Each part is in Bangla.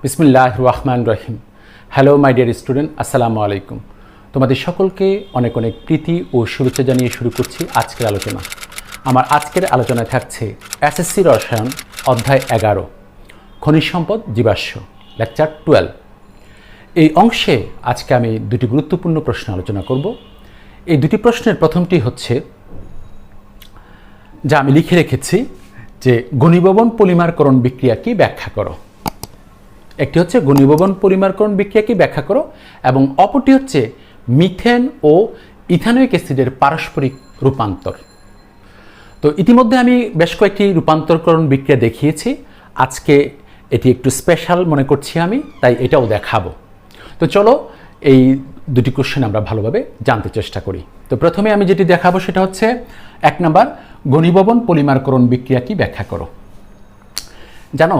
বিসমিল্লাহির রহমানির রহিম। হ্যালো মাই ডিয়ার স্টুডেন্ট, আসসালামু আলাইকুম। তোমাদের সকলকে অনেক অনেক প্রীতি ও শুভেচ্ছা জানিয়ে শুরু করছি আজকের আলোচনা। আমার আজকের আলোচনায় থাকছে এসএসসি রসায়ন অধ্যায় 11 খনিজ সম্পদ জীবাশ্ম, লেকচার 12। এই অংশে আজকে আমি দুটি গুরুত্বপূর্ণ প্রশ্ন আলোচনা করব। এই দুটি প্রশ্নের প্রথমটি হচ্ছে, যা আমি লিখে রেখেছি, যে ঘনীভবন পলিমারকরণ বিক্রিয়া কি ব্যাখ্যা করো। একটি হচ্ছে ঘনীভবন পলিমারকরণ বিক্রিয়া কি ব্যাখ্যা করো, এবং অপরটি হচ্ছে মিথেন ও ইথানোয়িক অ্যাসিডের পারস্পরিক রূপান্তর। তো ইতিমধ্যে আমি বেশ কয়েকটি রূপান্তরকরণ বিক্রিয়া দেখিয়েছি। আজকে এটি একটু স্পেশাল মনে করছি আমি, তাই এটাও দেখাবো। তো চলো এই দুটি কোশ্চেন আমরা ভালোভাবে জানতে চেষ্টা করি। তো প্রথমে আমি যেটি দেখাবো সেটা হচ্ছে 1 নাম্বার, ঘনীভবন পলিমারকরণ বিক্রিয়া কি ব্যাখ্যা করো। জানো,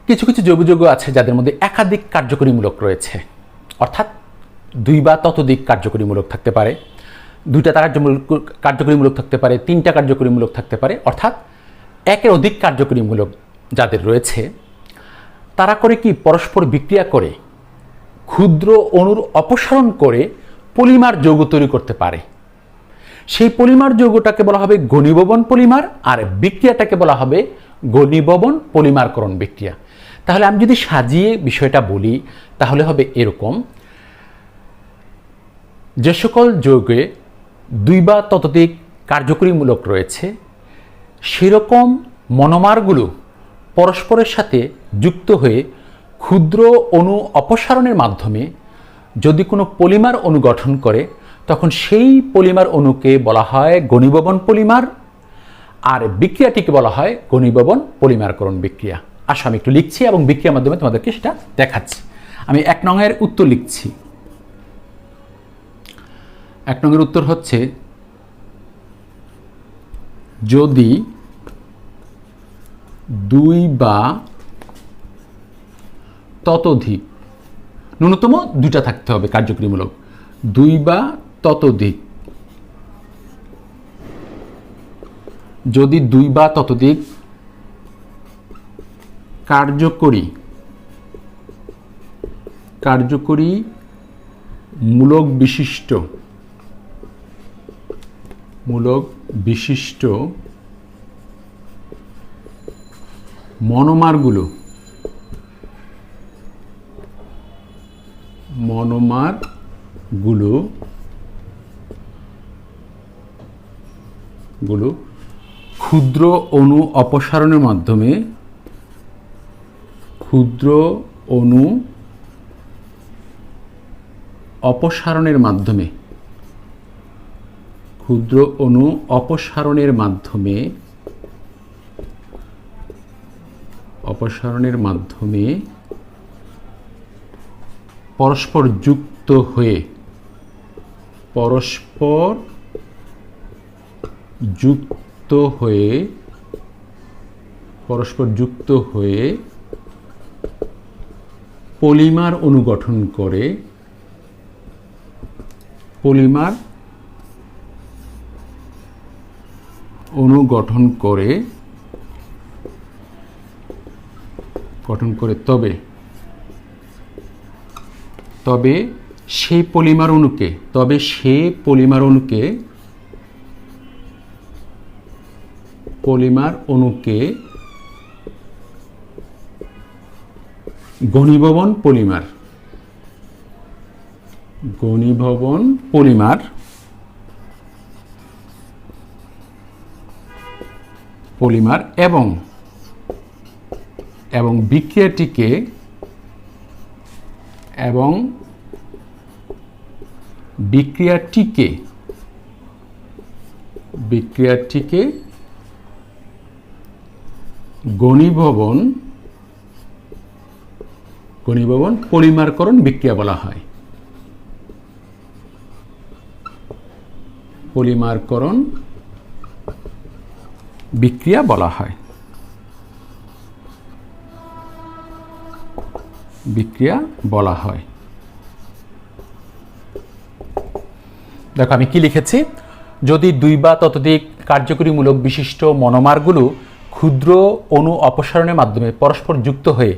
কিছু কিছু জৈব যৌগ আছে যাদের মধ্যে একাধিক কার্যকরীমূলক রয়েছে, অর্থাৎ 2 বা ততোধিক কার্যকরীমূলক থাকতে পারে, 2টা কার্যকরীমূলক থাকতে পারে, 3টা কার্যকরীমূলক থাকতে পারে, অর্থাৎ 1-এর অধিক কার্যকরীমূলক যাদের রয়েছে, তারা করে কি পরস্পর বিক্রিয়া করে ক্ষুদ্র অণুর অপসারণ করে পলিমার যৌগ তৈরি করতে পারে। সেই পলিমার যৌগটাকে বলা হবে ঘনীভবন পলিমার, আর বিক্রিয়াটাকে বলা হবে ঘনীভবন পলিমারকরণ বিক্রিয়া। তাহলে আমি যদি সাজিয়ে বিষয়টা বলি তাহলে হবে এরকম: যে সকল যৌগে 2 বা ততোধিক কার্যকরীমূলক রয়েছে, সেরকম মনোমারগুলো পরস্পরের সাথে যুক্ত হয়ে ক্ষুদ্র অণু অপসারণের মাধ্যমে যদি কোনো পলিমার অণু গঠন করে, তখন সেই পলিমার অণুকে বলা হয় ঘনীভবন পলিমার, আর বিক্রিয়াটিকে বলা হয় ঘনীভবন পলিমারকরণ বিক্রিয়া। আসো আমি একটু লিখছি এবং বিক্রিয়ার মাধ্যমে তোমাদেরকে সেটা দেখাচ্ছি। আমি 1 নংয়ের উত্তর লিখছি। 1 নংয়ের উত্তর হচ্ছে, যদি 2 বা ততোধিক, ন্যূনতম 2টা থাকতে হবে কার্যকরীমূলক, 2 বা ততোধিক, যদি 2 বা ততোধিক কার্যকরী মূলক বিশিষ্ট মনোমারগুলো ক্ষুদ্র অণু অপসারণের মাধ্যমে পরস্পর যুক্ত হয়ে পলিমার অণু গঠন করে তবে সেই পলিমার অণুকে ঘনীভবন পলিমার এবং বিক্রিয়াটিকে ঘনীভবন পলিমারকরণ বিক্রিয়া বলা হয়। দেখো আমি কি লিখেছি, যদি 2 বা ততোধিক কার্যকরীমূলক বিশিষ্ট মনোমারগুলো ক্ষুদ্র অণু অপসারণের মাধ্যমে পরস্পর যুক্ত হয়ে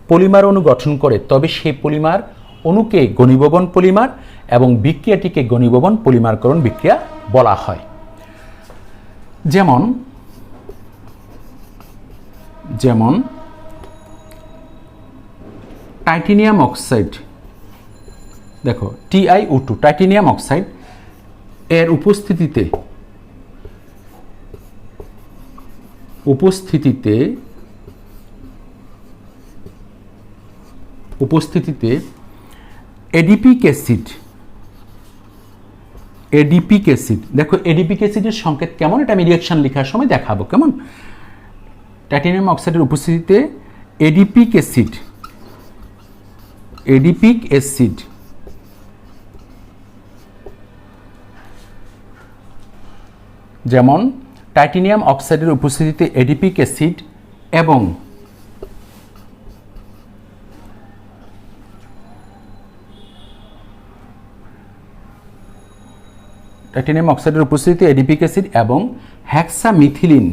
পলিমার অণু গঠন করে তবে সেই পলিমার অণুকে ঘনীভবন পলিমার এবং বিক্রিয়াটিকে ঘনীভবন পলিমারকরণ বিক্রিয়া বলা হয়। যেমন যেমন টাইটেনিয়াম অক্সাইড, দেখো TiO2 টাইটেনিয়াম অক্সাইড এর উপস্থিতিতে এডিপিক অ্যাসিড, দেখো এডিপিক অ্যাসিডের সংকেত কেমন, এটা আমি রিঅ্যাকশন লেখার সময় দেখাবো কেমন। টাইটেনিয়াম অক্সাইডের উপস্থিতিতে এডিপিক অ্যাসিড যেমন টাইটেনিয়াম অক্সাইডের উপস্থিতিতে এডিপিক অ্যাসিড এবং টাইটেনিয়াম অক্সাইডের উপস্থিতিতে এডিপিক অ্যাসিড এবং হেক্সামিথিলিন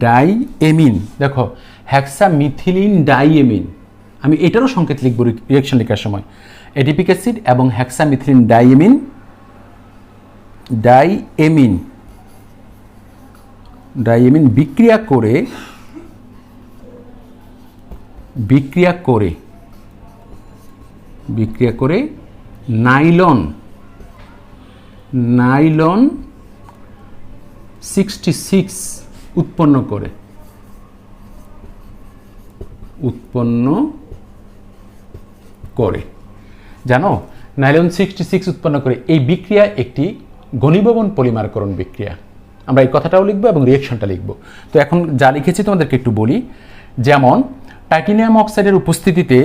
ডাইএমিন, দেখো হেক্সামিথিলিন ডাইএমিন, আমি এটারও সংকেত লিখব রিঅ্যাকশন লেখার সময়। এডিপিক অ্যাসিড এবং হেক্সামিথিলিন ডাইএমিন বিক্রিয়া করে নাইলন 66 উৎপন্ন করে। জানো নাইলন 66 উৎপন্ন করে। এই বিক্রিয়া একটি ঘনীভবন পলিমারকরণ বিক্রিয়া। আমরা এই কথাটাও লিখব এবং রিঅ্যাকশনটা লিখব। তো এখন যা লিখেছি তোমাদেরকে একটু বলি। যেমন টাইটেনিয়াম অক্সাইডের উপস্থিতিতে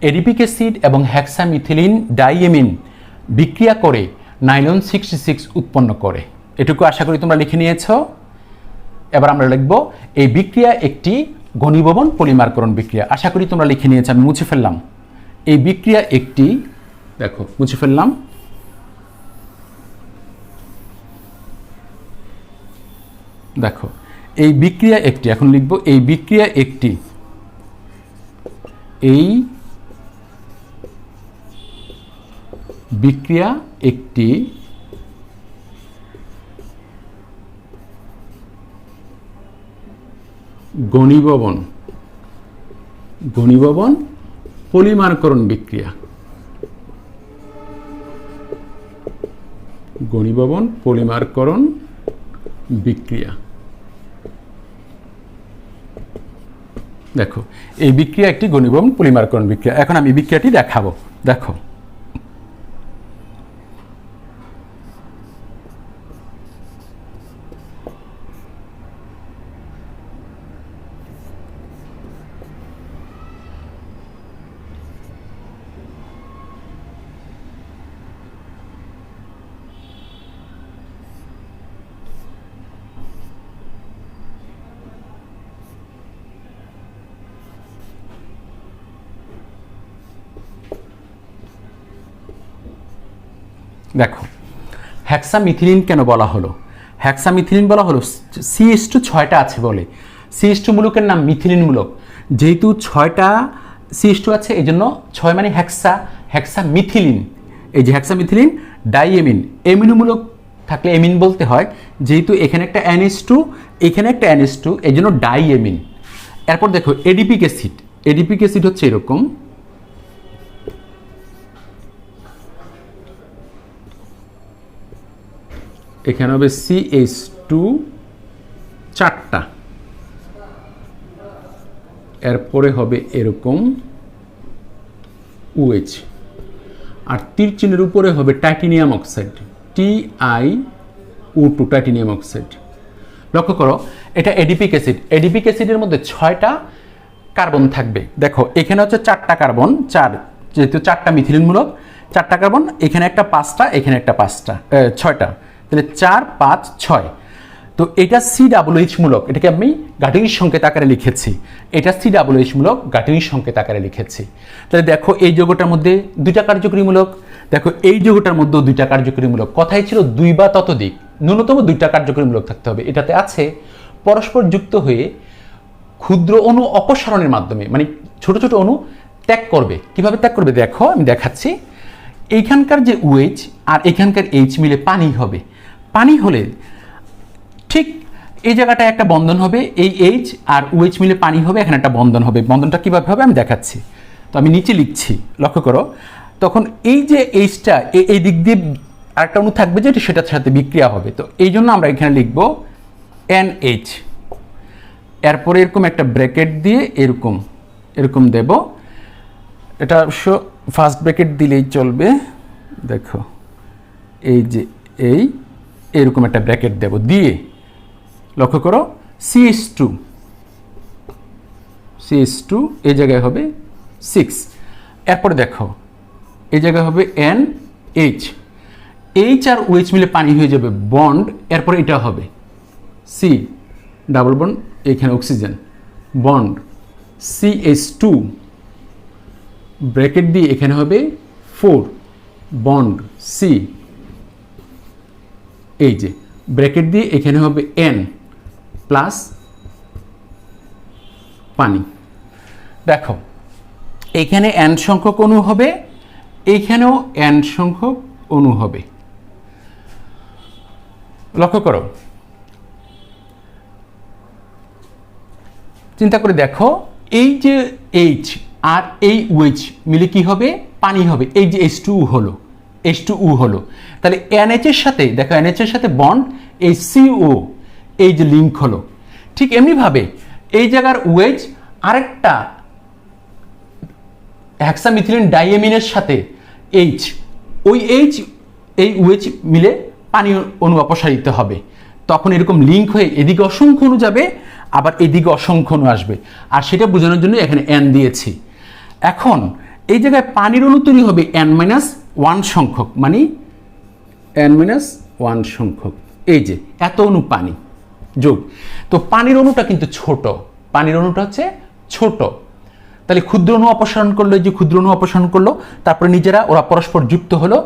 এডিপিক অ্যাসিড এবং হেক্সামিথিলিন ডাইএমিন বিক্রিয়া করে নাইলন 66 উৎপন্ন করে। এটুকু আশা করি তোমরা লিখে নিয়েছ। এবার আমরা লিখব এই বিক্রিয়া একটি ঘনীভবন পলিমারকরণ বিক্রিয়া। আশা করি তোমরা লিখে নিয়েছ। আমি মুছে ফেললাম। এই বিক্রিয়া একটি, দেখো মুছে ফেললাম। দেখো এই বিক্রিয়া একটি, এখন লিখব এই বিক্রিয়া একটি ঘনীভবন পলিমারকরণ বিক্রিয়া। দেখো এই বিক্রিয়া একটি ঘনীভবন পলিমারকরণ বিক্রিয়া। এখন আমি বিক্রিয়াটি দেখাবো। দেখো দেখো হেক্সামিথিলিন কেন বলা হলো? হেক্সামিথিলিন বলা হলো CH2 6টা আছে বলে। CH2 মূলকের নাম মিথিলিন মূলক। যেহেতু 6টা CH2 আছে এই জন্য 6 মানে হেক্সামিথিলিন। এই যে হেক্সামিথিলিন ডাইএমিন, এমিনো মূলক থাকলে এমিন বলতে হয়। যেহেতু এখানে একটা NH2 এখানে একটা NH2 এই জন্য ডাইএমিন। এরপর দেখো এডিপিক অ্যাসিড হচ্ছে এরকম। এখানে হবে CH2 4টা, এরপরে হবে এরকম OH, আর তীর চিহ্নের উপরে হবে titanium oxide TiO2 titanium oxide. লক্ষ্য করো এটা এডিপিক অ্যাসিড। এডিপিক অ্যাসিডের মধ্যে 6টা কার্বন থাকবে। দেখো এখানে হচ্ছে 4টা কার্বন, 4 যেহেতু 4টা মিথিলিন মূলক, 4টা কার্বন, এখানে একটা 5টা, এখানে একটা 5টা, 6টা, তাহলে 4 5 6। তো এটা COOH মূলক, এটাকে আমি গাঠনিক সংকেত আকারে লিখেছি। এটা COOH মূলক গাঠনিক সংকেত আকারে লিখেছি। তাহলে দেখো এই যৌগটার মধ্যে 2টা কার্যকরী মূলক, দেখো এই যৌগটার মধ্যে দুইটা কার্যকরীমূলক, কথাই ছিল 2 বা ততোধিক, ন্যূনতম 2টা কার্যকরীমূলক থাকতে হবে। এটাতে আছে পরস্পর যুক্ত হয়ে ক্ষুদ্র অণু অপসারণের মাধ্যমে, মানে ছোট ছোট অণু ত্যাগ করবে। কিভাবে ত্যাগ করবে দেখো, আমি দেখাচ্ছি। এইখানকার যে OH আর এখানকার H মিলে পানি হবে। পানি হলে ঠিক এই জায়গাটায় একটা বন্ধন হবে, এই H আর OH মিলে পানি হবে, এখানে একটা বন্ধন হবে। বন্ধনটা কিভাবে হবে আমি দেখাচ্ছি। তো আমি নিচে লিখছি, লক্ষ্য করো। তখন এই যে Hটা এই দিক দিয়ে আরেকটা অণু থাকবে যেটা সেটার সাথে বিক্রিয়া হবে। তো এই জন্য আমরা এখানে লিখব NH, এরপরে এরকম একটা ব্র্যাকেট দিয়ে এরকম এরকম দেব। এটা অবশ্য ফার্স্ট ব্র্যাকেট দিলেই চলবে। দেখো এই যে এইরকম একটা ব্র্যাকেট দেব, দিয়ে লক্ষ্য করো CH2 এই জায়গায় হবে 6। এরপরে দেখো এই জায়গায় হবে NH, H আর OH মিলে পানি হয়ে যাবে বন্ড। এরপরে এটা হবে C ডাবল বন্ড, এখানে অক্সিজেন বন্ড CH2 ব্র্যাকেট দিয়ে এখানে হবে 4 বন্ড C, এই যে ব্র্যাকেট দিয়ে এখানে হবে N প্লাস পানি। দেখো এখানে N সংখ্যক অণু হবে, এইখানেও N সংখ্যক অণু হবে। লক্ষ্য করো, চিন্তা করে দেখো, এই যে H আর এই OH মিলে কি হবে, পানি হবে। এই যে H2O হলো, তাহলে NH এর সাথে দেখো, NH এর সাথে বন্ড, এই CO এই যে লিঙ্ক হলো। ঠিক এমনিভাবে এই জায়গার OH আরেকটা হেক্সামিথিলিন ডাইএমিনের সাথে H, ওই H এই OH মিলে পানি অণু অপসারিত হবে। তখন এরকম লিঙ্ক হয়ে এদিকে অসংখ্য অণু যাবে, আবার এদিকে অসংখ্য অণু আসবে। আর সেটা বোঝানোর জন্য এখানে N দিয়েছি। এখন এই জায়গায় পানির অণু তৈরি হবে N-1 সংখ্যক, মানে N-1 সংখ্যক। এই যে এত অণু পানি যোগ। তো পানির অণুটা কিন্তু ছোট, পানির অণুটা হচ্ছে ছোট। তাহলে ক্ষুদ্র অণু অপসারণ করলো, এই যে ক্ষুদ্র অণু অপসারণ করলো, তারপরে নিজেরা ওরা পরস্পর যুক্ত হলো,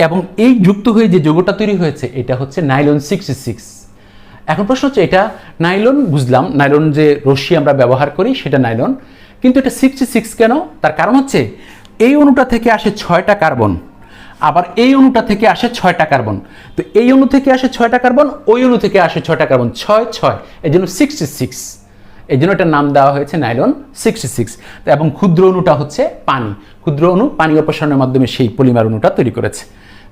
এবং এই যুক্ত হয়ে যে যৌগটা তৈরি হয়েছে এটা হচ্ছে নাইলন 66। এখন প্রশ্ন হচ্ছে, এটা নাইলন বুঝলাম, নাইলন যে রশ্মি আমরা ব্যবহার করি সেটা নাইলন, কিন্তু এটা 66 কেন? তার কারণ হচ্ছে এই অণুটা থেকে আসে 6টা কার্বন, আবার এই অণুটা থেকে আসে 6টা কার্বন। তো এই অণু থেকে আসে 6টা কার্বন, ওই অণু থেকে আসে 6টা কার্বন, 6 এই জন্য 66। এই জন্য এটার নাম দেওয়া হয়েছে নাইলন 66। এবং ক্ষুদ্র অণুটা হচ্ছে পানি। ক্ষুদ্র অণু পানি অপসারণের মাধ্যমে সেই পলিমার অণুটা তৈরি করেছে।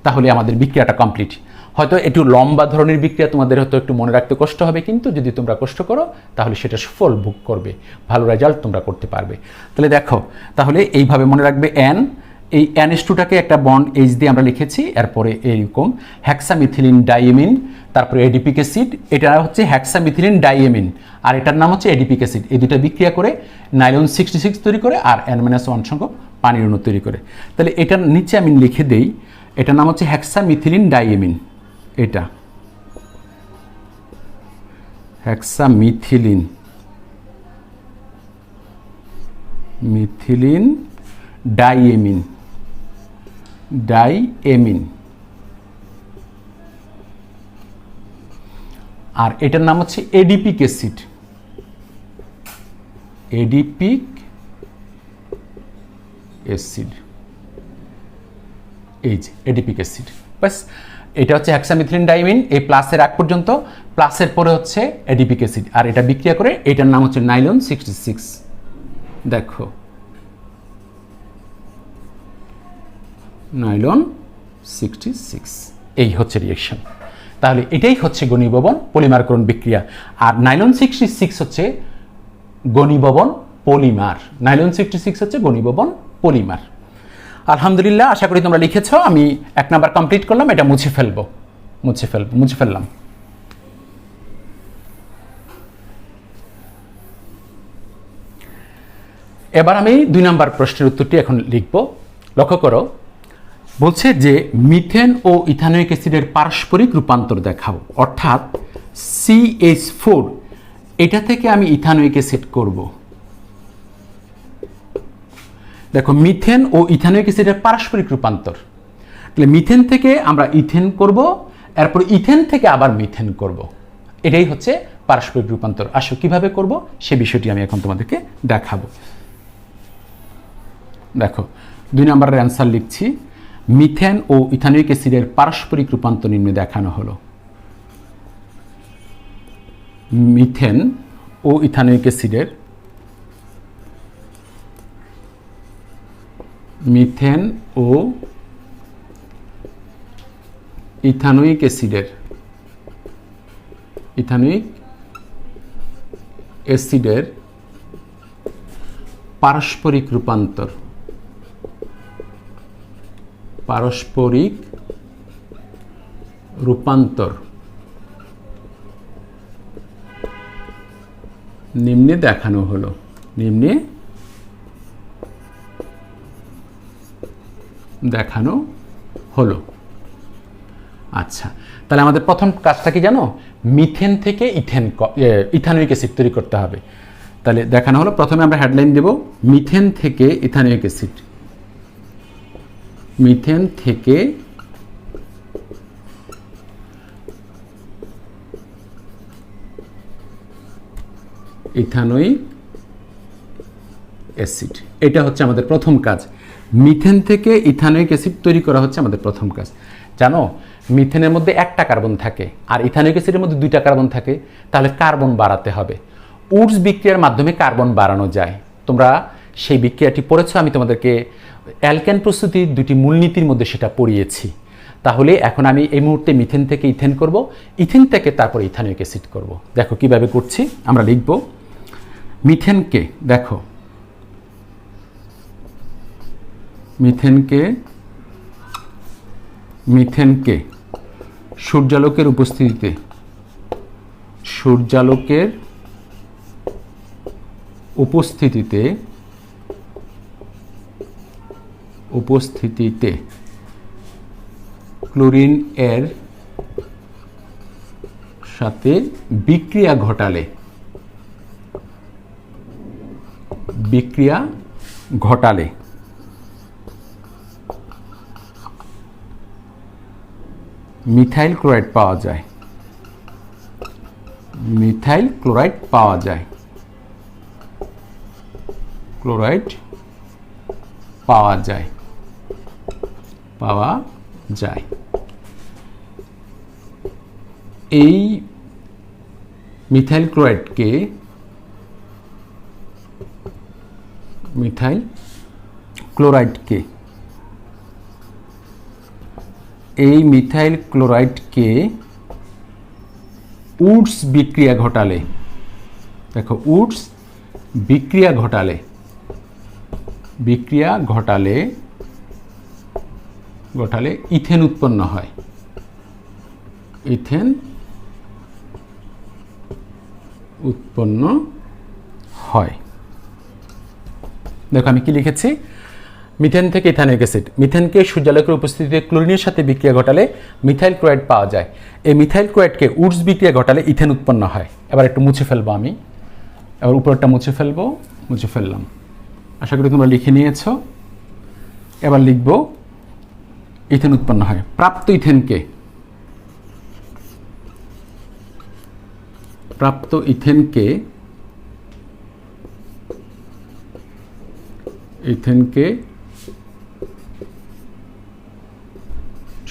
তাহলে আমাদের বিক্রিয়াটা কমপ্লিট। হয়তো একটু লম্বা ধরনের বিক্রিয়া, তোমাদের হয়তো একটু মনে রাখতে কষ্ট হবে, কিন্তু যদি তোমরা কষ্ট করো তাহলে সেটা সুফল ভোগ করবে, ভালো রেজাল্ট তোমরা করতে পারবে। তাহলে দেখো, তাহলে এইভাবে মনে রাখবে এই NH2টাকে একটা বন্ড H দিয়ে আমরা লিখেছি, এরপরে এইরকম হেক্সামিথিলিন ডাইএমিন, তারপরে এডিপিক অ্যাসিড, এটা হচ্ছে হেক্সামিথিলিন ডাইএমিন আর এটার নাম হচ্ছে এডিপিক অ্যাসিড। এই দুটা বিক্রিয়া করে নাইলন 66 তৈরি করে আর N-1 সংখ্যক পানির অণু তৈরি করে। তাহলে এটার নিচে আমি লিখে দেই, এটার নাম হচ্ছে হেক্সামিথিলিন ডাইএমিন। এটা হেক্সামিথিলিন ডাইএমিন আর এটার নাম হচ্ছে এডিপিক অ্যাসিড। এই যে এডিপিক অ্যাসিড, বাস। এটা হচ্ছে হেক্সামিথিলিন ডাইমিন, এই প্লাসের আগ পর্যন্ত, প্লাসের পরে হচ্ছে এডিপিক অ্যাসিড, আর এটা বিক্রিয়া করে এটার নাম হচ্ছে নাইলন 66। দেখো নাইলন 66, এই হচ্ছে রিঅ্যাকশন। তাহলে এটাই হচ্ছে ঘনীভবন পলিমারকরণ বিক্রিয়া। আর নাইলন 66 হচ্ছে ঘনীভবন পলিমার। নাইলন 66 হচ্ছে ঘনীভবন পলিমার। আলহামদুলিল্লাহ, আশা করি তোমরা লিখেছ। আমি 1 নাম্বার কমপ্লিট করলাম, এটা মুছে ফেললাম। এবার আমি 2 নাম্বার প্রশ্নের উত্তরটি এখন লিখব। লক্ষ্য করো, বলছে যে মিথেন ও ইথানোয়িক অ্যাসিডের পারস্পরিক রূপান্তর দেখাও, অর্থাৎ CH4 এটা থেকে আমি ইথানোয়িক অ্যাসিড করব। দেখো, মিথেন ও ইথানোয়িক অ্যাসিডের পারস্পরিক রূপান্তর তাহলে মিথেন থেকে আমরা ইথেন করব, এরপর ইথেন থেকে আবার মিথেন করব। এটাই হচ্ছে পারস্পরিক রূপান্তর। আসো কিভাবে করব সে বিষয়টি আমি এখন তোমাদেরকে দেখাবো। দেখো 2 নম্বরের অ্যান্সার লিখছি, মিথেন ও ইথানোয়িক অ্যাসিডের পারস্পরিক রূপান্তর নিম্নে দেখানো হলো। মিথেন ও ইথানোয়িক অ্যাসিডের মিথেন ও ইথানোয়িক অ্যাসিডের পারস্পরিক রূপান্তর নিম্নে দেখানো হলো। আচ্ছা, তাহলে আমাদের প্রথম কাজটা কি জানো? মিথেন থেকে ইথানোয়িক অ্যাসিড তৈরি করতে হবে। তাহলে দেখানো হলো, প্রথমে আমরা হেডলাইন দেব মিথেন থেকে ইথানোয়িক অ্যাসিড। মিথেন থেকে ইথানোয়িক অ্যাসিড, এটা হচ্ছে আমাদের প্রথম কাজ। মিথেন থেকে ইথানোয়িক অ্যাসিড তৈরি করা হচ্ছে আমাদের প্রথম কাজ। জানো, মিথেনের মধ্যে 1টা কার্বন থাকে আর ইথানোয়িক অ্যাসিডের মধ্যে 2টা কার্বন থাকে, তাহলে কার্বন বাড়াতে হবে। উডস বিক্রিয়ার মাধ্যমে কার্বন বাড়ানো যায়। তোমরা সেই বিক্রিয়াটি পড়েছো, আমি তোমাদেরকে অ্যালকেন প্রস্তুতির 2টি মূলনীতির মধ্যে সেটা পড়িয়েছি। তাহলে এখন আমি এই মুহূর্তে মিথেন থেকে ইথেন করব, ইথেন থেকে তারপর ইথানোয়িক অ্যাসিড করব। দেখো কিভাবে করছি। আমরা লিখব মিথেনকে, দেখো মিথেনকে সূর্যালোকের উপস্থিতিতে ক্লোরিন এর সাথে বিক্রিয়া ঘটালে মিথাইল ক্লোরাইড পাওয়া যায়। এই মিথাইল ক্লোরাইডকে উডস বিক্রিয়া ঘটালে, দেখো উডস বিক্রিয়া ঘটালে ইথেন উৎপন্ন হয়। দেখো আমি কি লিখেছি, মিথেন থেকে ইথানোয়িক অ্যাসিড, মিথেনকে সূর্যালোকের উপস্থিতিতে ক্লোরিনের সাথে বিক্রিয়া ঘটালে মিথাইল ক্লোরাইড পাওয়া যায়। এই মিথাইল ক্লোরাইডকে উডস বিক্রিয়া ঘটালে ইথেন উৎপন্ন হয়। এবার একটু মুছে ফেলবো, আমি এবার উপরটা মুছে ফেললাম। আশা করি তোমরা লিখে নিয়েছো। এবার লিখব ইথেন উৎপন্ন হয়। প্রাপ্ত ইথেনকে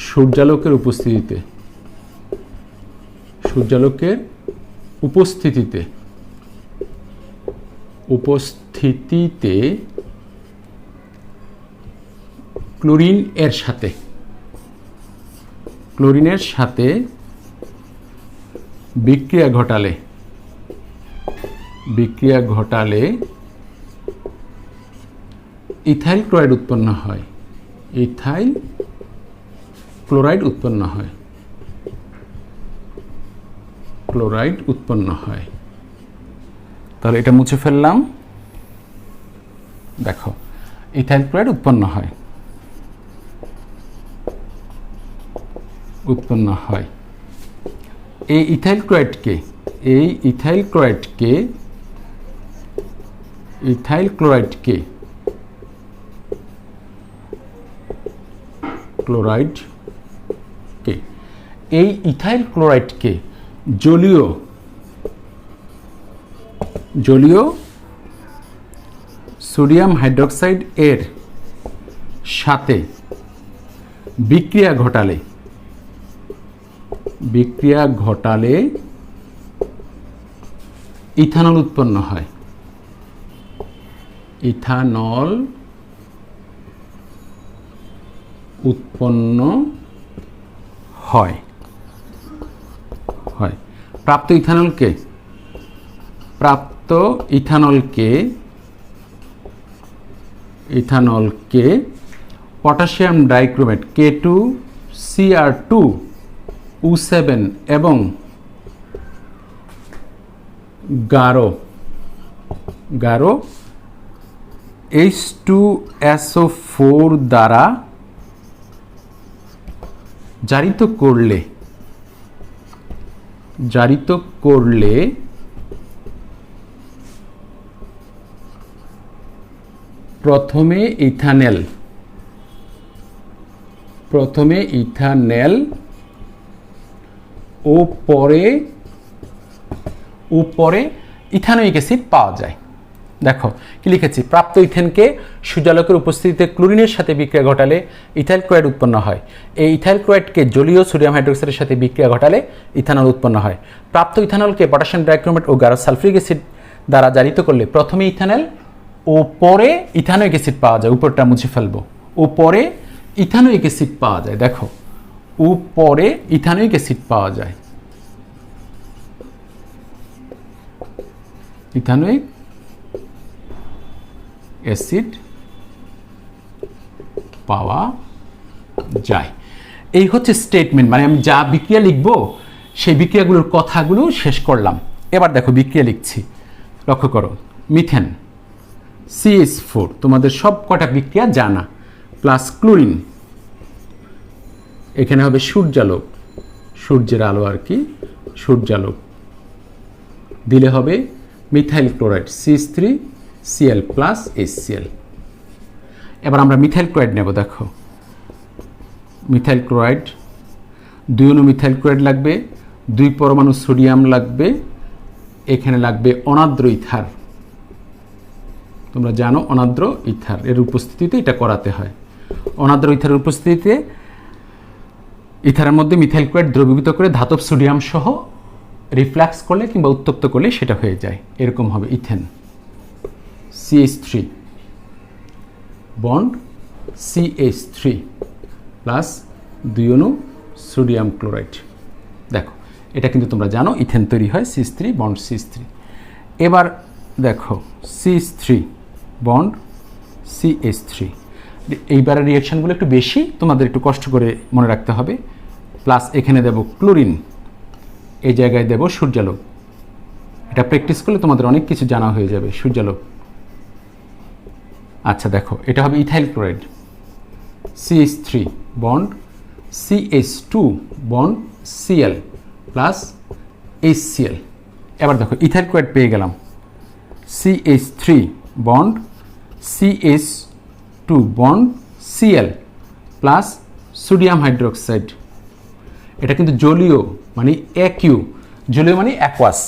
সূর্যালোকের উপস্থিতিতে ক্লোরিনের সাথে বিক্রিয়া ঘটালে ইথাইল ক্লোরাইড উৎপন্ন হয়। তাহলে এটা মুছে ফেললাম। দেখো ইথাইল ক্লোরাইড উৎপন্ন হয়। এই ইথাইল ক্লোরাইডকে ক্লোরাইডকে, এই ইথাইল ক্লোরাইডকে জলীয় সোডিয়াম হাইড্রোক্সাইড এর সাথে বিক্রিয়া ঘটালে ইথানল উৎপন্ন হয়। ইথানল উৎপন্ন হয়। প্রাপ্ত ইথানলকে পটাশিয়াম ডাইক্রোমেট K2Cr2O7 এবং গাঢ় H2SO4 দ্বারা জারিত করলে প্রথমে ইথানেল ও পরে ইথানোয়িক অ্যাসিড পাওয়া যায়। দেখো কি লিখেছি, প্রাপ্ত ইথেনকে সূর্যালোকের উপস্থিতিতে ক্লোরিনের সাথে বিক্রিয়া ঘটালে ইথাইল ক্লোরাইড উৎপন্ন হয়। এই ইথাইল ক্লোরাইডকে জলীয় সোডিয়াম হাইড্রোক্সাইডের সাথে বিক্রিয়া ঘটালে ইথানল উৎপন্ন হয়। প্রাপ্ত ইথানলকে পটাশিয়াম ডাইক্রোমেট ও গাঢ় সালফিউরিক অ্যাসিড দ্বারা জারিত করলে প্রথমে ইথানেল ও পরে ইথানোয়িক অ্যাসিড পাওয়া যায়। উপরটা মুছে ফেলবো, ও পরে ইথানোয়িক অ্যাসিড পাওয়া যায়। দেখো, ও পরে ইথানোয়িক অ্যাসিড পাওয়া যায়। ইথানোয়িক অ্যাসিড পাওয়া যায়। এই হচ্ছে স্টেটমেন্ট, মানে আমি যা বিক্রিয়া লিখবো সেই বিক্রিয়াগুলোর কথাগুলো শেষ করলাম। এবার দেখো বিক্রিয়া লিখছি, লক্ষ্য করো। মিথেন CH4, তোমাদের সব কটা বিক্রিয়া জানা, প্লাস ক্লোরিন, এখানে হবে সূর্যালোক, সূর্যের আলো আর কি, সূর্যালোক দিলে হবে methyl chloride CH3Cl plus HCl। এবার আমরা মিথাইল ক্লোরাইড নেব। দেখো মিথাইল ক্লোরাইড, 2 অণু মিথাইল ক্লোরাইড লাগবে, 2 পরমাণু সোডিয়াম লাগবে, এখানে লাগবে অনার্দ্র ইথার। তোমরা জানো অনার্দ্র ইথার এর উপস্থিতিতে এটা করাতে হয়। অনার্দ্র ইথারের উপস্থিতিতে ইথারের মধ্যে মিথাইল ক্লোরাইড দ্রবীভূত করে ধাতব সোডিয়াম সহ রিফ্লাক্স করলে কিংবা উত্তপ্ত করলে সেটা হয়ে যায়। এরকম হবে ethane CH3 bond CH3 plus 2 অণু সোডিয়াম ক্লোরাইড। দেখো এটা কিন্তু তোমরা জানো ইথেন তৈরি হয় CH3 বন্ড CH3। এবার দেখো CH3 বন্ড CH3, এইবারের রিয়াকশানগুলো একটু বেশি, তোমাদের একটু কষ্ট করে মনে রাখতে হবে। প্লাস এখানে দেব ক্লোরিন, এই জায়গায় দেব সূর্যালোক। এটা প্র্যাকটিস করলে তোমাদের অনেক কিছু জানা হয়ে যাবে। সূর্যালোক, আচ্ছা দেখো এটা হবে ethyl chloride CH3 bond CH2 bond Cl plus HCl। এবার দেখো ইথাইল ক্লোরাইড পেয়ে গেলাম, CH3 bond CH2 bond Cl plus sodium hydroxide. এটা কিন্তু জলীয়, মানে অ্যাকিউ, জলীয় মানে অ্যাকোয়াস।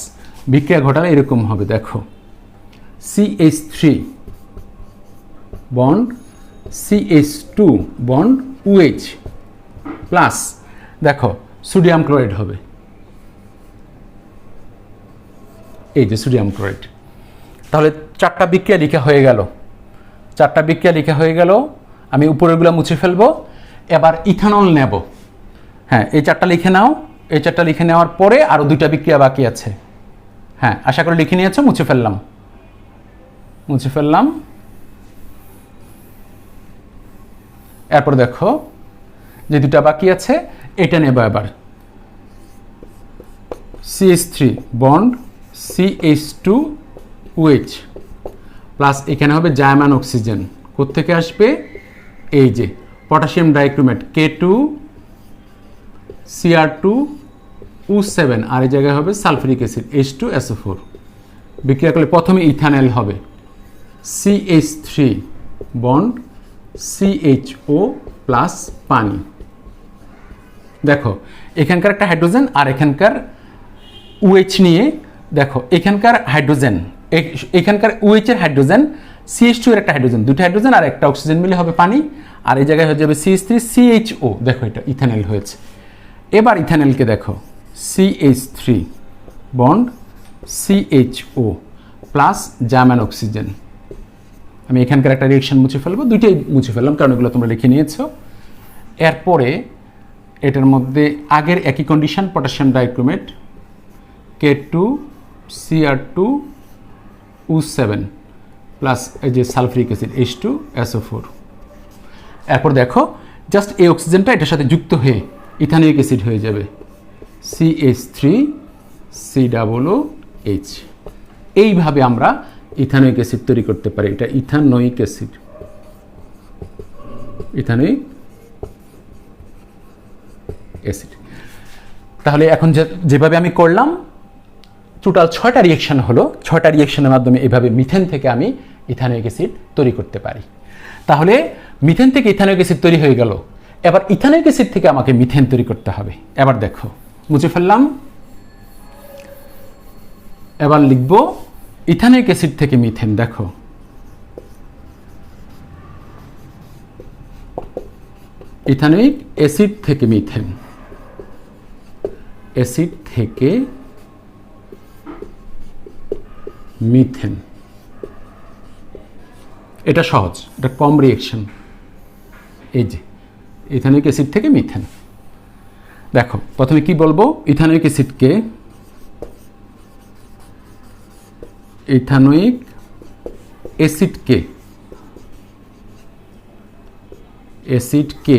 বিক্রিয়া ঘটালে এরকম হবে। দেখো CH3 bond CH2 bond OH plus দেখো সোডিয়াম ক্লোরাইড হবে, এই যে সোডিয়াম ক্লোরাইড। তাহলে 4টা বিক্রিয়া লিখা হয়ে গেল, 4টা বিক্রিয়া লিখা হয়ে গেল। আমি উপরেরগুলো মুছে ফেলবো। এবার ইথানল নেব। হ্যাঁ, এই 4টা লিখে নাও। এই 4টা লিখে নেওয়ার পরে আরও 2টা বিক্রিয়া বাকি আছে। হ্যাঁ, আশা করি লিখে নিয়েছো। মুছে ফেললাম। এরপর দেখো যে 2টা বাকি আছে, এটা নেব এবার। CH3 bond CH2 OH plus এখানে হবে জায়মান অক্সিজেন। কোত্থেকে আসবে? এই যে পটাশিয়াম ডাইক্রোমেট K2Cr2O7, আর এই জায়গায় হবে সালফিউরিক অ্যাসিড H2SO4। বিক্রিয়া করলে প্রথমে ইথানল হবে CH3 বন্ড CHO প্লাস পানি। দেখো এখানকার একটা হাইড্রোজেন আর এখানকার OH নিয়ে দেখো এখানকার হাইড্রোজেন, এখানকার OH এর হাইড্রোজেন, CH2 এর একটা হাইড্রোজেন, দুটো হাইড্রোজেন আর একটা অক্সিজেন মিলে হবে পানি, আর এই জায়গায় হয়ে যাবে CH3CHO। দেখো এটা ইথানল হয়েছে। এবার ইথানলকে দেখো CH3 bond CHO plus German oxygen. আমি এখানকার একটা রিয়েকশন মুছে ফেলবো, দুইটাই মুছে ফেললাম কারণ এগুলো তোমরা লিখে নিয়েছো। এরপরে এটার মধ্যে আগের একই condition, potassium dichromate K2Cr2O7 plus এই যে সালফিউরিক অ্যাসিড H2SO4। এরপর দেখো জাস্ট এই অক্সিজেনটা এটার সাথে যুক্ত হয়ে ইথানোয়িক অ্যাসিড হয়ে যাবে CH3COOH। এইভাবে আমরা ইথানোয়িক অ্যাসিড তৈরি করতে পারি। এটা ইথানোয়িক অ্যাসিড, ইথানোয়িক অ্যাসিড। তাহলে এখন যেভাবে আমি করলাম টোটাল 6টা রিয়েকশন হলো, 6টা রিয়েকশনের মাধ্যমে এভাবে মিথেন থেকে আমি ইথানোয়িক অ্যাসিড তৈরি করতে পারি। তাহলে মিথেন থেকে ইথানোয়িক অ্যাসিড তৈরি হয়ে গেল, এবার ইথানোয়িক অ্যাসিড থেকে আমাকে মিথেন তৈরি করতে হবে। এবার দেখো মুছে ফেললাম, এবার লিখব ইথানোয়িক অ্যাসিড থেকে মিথেন। দেখো ইথানোয়িক অ্যাসিড থেকে মিথেন, অ্যাসিড থেকে মিথেন, এটা সহজ, এটা কম রিয়েকশন। এই যে ইথানোয়িক অ্যাসিড থেকে মিথেন। দেখো প্রথমে কি বলবো, ইথানোয়িক অ্যাসিডকে ইথানোয়িক অ্যাসিডকে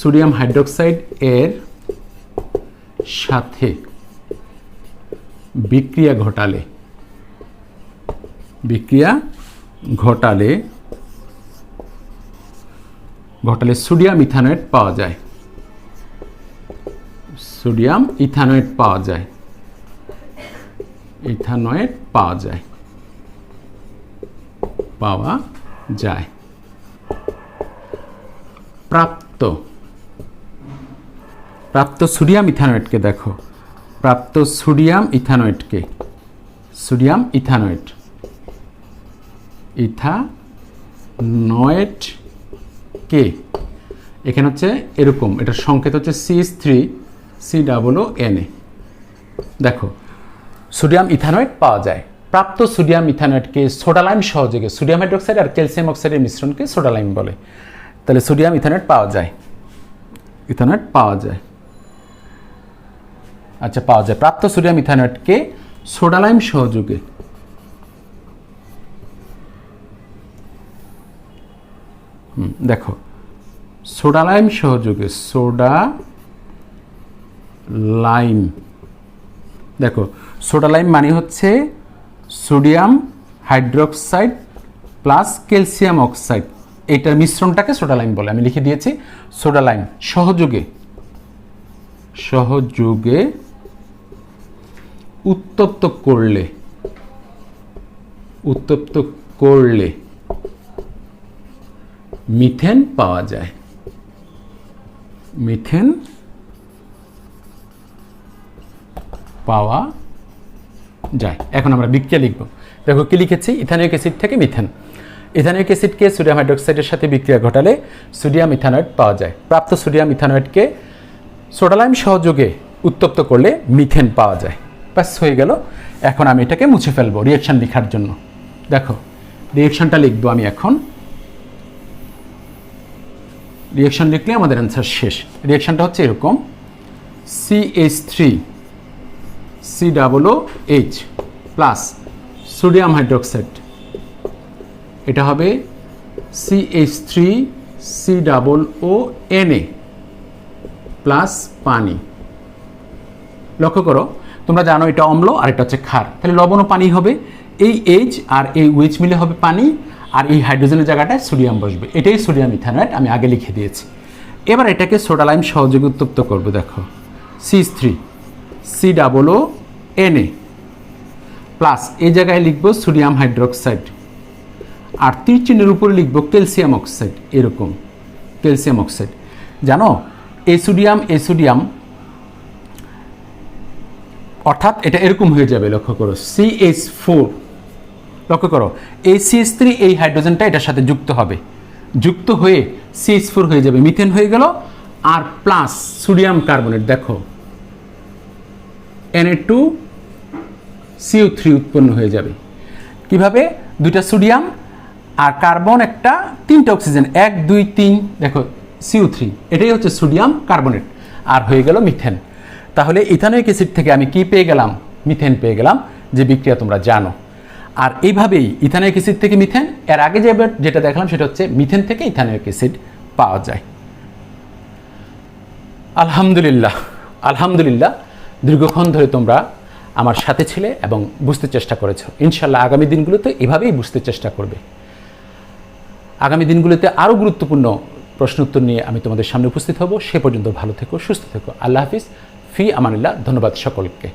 সোডিয়াম হাইড্রোক্সাইড এর সাথে বিক্রিয়া ঘটালে সোডিয়াম ইথানয়েট পাওয়া যায়, সোডিয়াম ইথানয়েট পাওয়া যায়, ইথানয়েট পাওয়া যায়। প্রাপ্ত সোডিয়াম ইথানয়েটকে দেখো, প্রাপ্ত সোডিয়াম ইথানয়েটকে, সোডিয়াম ইথানয়েটকে এখানে হচ্ছে এরকম, এটার সংকেত হচ্ছে CH3COONA। দেখো সোডিয়াম ইথানয়েট পাওয়া যায়। প্রাপ্ত সোডিয়াম ইথানয়েটকে সোডা লাইম সহযোগে, সোডিয়াম হাইড্রোক্সাইড আর ক্যালসিয়াম অক্সাইডের মিশ্রণকে সোডা লাইম বলে। তাহলে সোডিয়াম ইথানয়েট পাওয়া যায়, আচ্ছা পাওয়া যায়। প্রাপ্ত সোডিয়াম ইথানয়েটকে সোডা লাইম সহযোগে দেখো সোডা লাইম সহযোগে, সোডা লাইম। দেখো সোডা লাইম মানে হচ্ছে sodium hydroxide plus calcium oxide, এইটার মিশ্রণটাকে সোডা লাইম বলে। আমি লিখে দিয়েছি সোডা লাইম সহযোগে উত্তপ্ত করলে মিথেন পাওয়া যায়, মিথেন পাওয়া যায়। এখন আমরা বিক্রিয়া লিখব। দেখো কি লিখেছি, ইথানোয়িক অ্যাসিড থেকে মিথেন। ইথানোয়িক অ্যাসিডকে সোডিয়াম হাইড্রোক্সাইডের সাথে বিক্রিয়া ঘটালে সোডিয়াম ইথানয়েট পাওয়া যায়। প্রাপ্ত সোডিয়াম ইথানয়েটকে সোডা লাইম সহযোগে উত্তপ্ত করলে মিথেন পাওয়া যায়। ব্যাস হয়ে গেল। এখন আমি এটাকে মুছে ফেলবো রিয়েকশন লেখার জন্য। দেখো রিয়েকশনটা লিখবো আমি এখন। রিয়েকশন লিখলে আমাদের অ্যান্সার শেষ। রিয়েকশনটা হচ্ছে এরকম, CH3COOH প্লাস সোডিয়াম হাইড্রোক্সাইড, এটা হবে CH3COONA প্লাস পানি। লক্ষ্য করো, তোমরা জানো এটা অম্ল আর এটা হচ্ছে ক্ষার, তাহলে লবণ ও পানি হবে। এই H আর এই OH মিলে হবে পানি, আর এই হাইড্রোজেনের জায়গাটায় সোডিয়াম বসবে। এটাই সোডিয়াম ইথানয়েট, আমি আগে লিখে দিয়েছি। এবার এটাকে সোডা লাইম সহযোগে উত্তপ্ত করবো। দেখো CH3COONA প্লাস এই জায়গায় লিখবো সোডিয়াম হাইড্রোক্সাইড, আর তীর চিহ্নের উপরে লিখবো ক্যালসিয়াম অক্সাইড, এরকম ক্যালসিয়াম অক্সাইড। জানো এসোডিয়াম অর্থাৎ এটা এরকম হয়ে যাবে, লক্ষ্য করো CH4, লক্ষ্য করো এই CH3 এই হাইড্রোজেনটা এটার সাথে যুক্ত হবে, যুক্ত হয়ে CH4 হয়ে যাবে, মিথেন হয়ে গেল। আর প্লাস সোডিয়াম কার্বনেট, দেখো Na2CO3 উৎপন্ন হয়ে যাবে। কিভাবে? দুইটা সোডিয়াম আর কার্বন, একটা, তিনটা অক্সিজেন, 1 2 3, দেখো CO3, এটাই হচ্ছে সোডিয়াম কার্বনেট, আর হয়ে গেল মিথেন। তাহলে ইথানোয়িক অ্যাসিড থেকে আমি কি পেয়ে গেলাম? মিথেন পেয়ে গেলাম, যে বিক্রিয়া তোমরা জানো। আর এইভাবেই ইথানোয়িক অ্যাসিড থেকে মিথেন, এর আগে যেটা দেখলাম সেটা হচ্ছে মিথেন থেকে ইথানোয়িক অ্যাসিড পাওয়া যায়। আলহামদুলিল্লাহ দীর্ঘক্ষণ ধরে তোমরা আমার সাথে ছিলে এবং বুঝতে চেষ্টা করেছো। ইনশাল্লাহ আগামী দিনগুলোতে এভাবেই বুঝতে চেষ্টা করবে। আগামী দিনগুলোতে আরও গুরুত্বপূর্ণ প্রশ্ন উত্তর নিয়ে আমি তোমাদের সামনে উপস্থিত হব। সে পর্যন্ত ভালো থেকো, সুস্থ থেকো। আল্লাহ হাফিজ, ফি আমানিল্লাহ। ধন্যবাদ সকলকে।